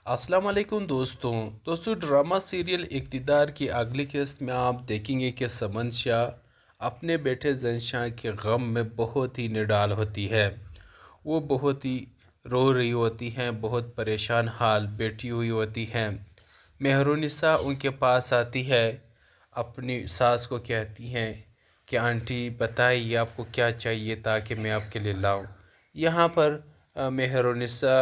السلام علیکم دوستوں ڈرامہ سیریل اقتدار کی اگلی قسط میں آپ دیکھیں گے کہ سمن شاہ اپنے بیٹے زنشاہ کے غم میں بہت ہی نڈال ہوتی ہے۔ وہ بہت ہی رو رہی ہوتی ہیں، بہت پریشان حال بیٹھی ہوئی ہوتی ہیں۔ مہرونسا ان کے پاس آتی ہے، اپنی ساس کو کہتی ہیں کہ آنٹی بتائیے آپ کو کیا چاہیے تاکہ میں آپ کے لیے لاؤں۔ یہاں پر مہرونسا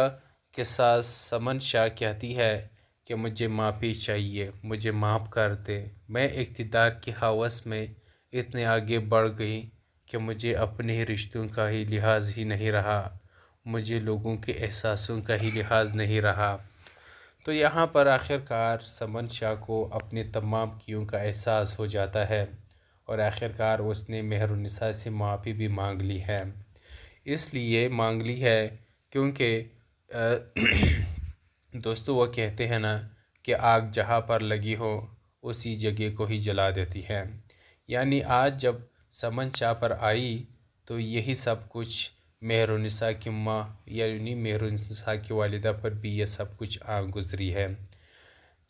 کے ساس سمن شاہ کہتی ہے کہ مجھے معافی چاہیے، مجھے معاف کر دے، میں اقتدار کی ہوس میں اتنے آگے بڑھ گئی کہ مجھے اپنے رشتوں کا ہی لحاظ ہی نہیں رہا، مجھے لوگوں کے احساسوں کا ہی لحاظ نہیں رہا۔ تو یہاں پر آخرکار سمن شاہ کو اپنے تمام کیوں کا احساس ہو جاتا ہے اور آخرکار اس نے مہرونسا سے معافی بھی مانگ لی ہے۔ اس لیے مانگ لی ہے کیونکہ دوستو وہ کہتے ہیں نا کہ آگ جہاں پر لگی ہو اسی جگہ کو ہی جلا دیتی ہے۔ یعنی آج جب سمن شاہ پر آئی تو یہی سب کچھ مہرونسا کی ماں یعنی مہرونسا کی والدہ پر بھی یہ سب کچھ گزری ہے۔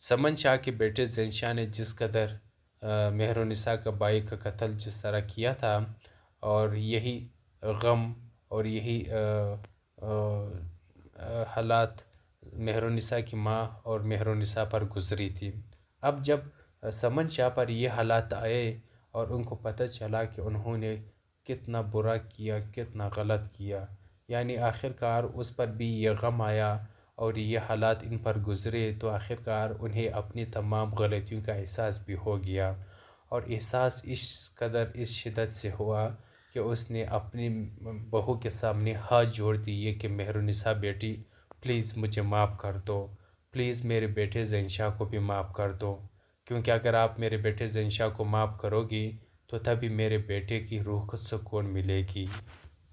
سمن شاہ کے بیٹے زنشاہ نے جس قدر مہرونسا کا بھائی کا قتل جس طرح کیا تھا، اور یہی غم اور یہی حالات مہرونسا کی ماں اور مہرونسا پر گزری تھی۔ اب جب سمن شاہ پر یہ حالات آئے اور ان کو پتہ چلا کہ انہوں نے کتنا برا کیا، کتنا غلط کیا، یعنی آخرکار اس پر بھی یہ غم آیا اور یہ حالات ان پر گزرے، تو آخرکار انہیں اپنی تمام غلطیوں کا احساس بھی ہو گیا، اور احساس اس قدر اس شدت سے ہوا کہ اس نے اپنی بہو کے سامنے ہاتھ جوڑ دیے کہ مہرونسا بیٹی پلیز مجھے معاف کر دو، پلیز میرے بیٹے زنشاہ کو بھی معاف کر دو، کیونکہ اگر آپ میرے بیٹے زنشاہ کو معاف کرو گی تو تبھی میرے بیٹے کی روح کو سکون ملے گی۔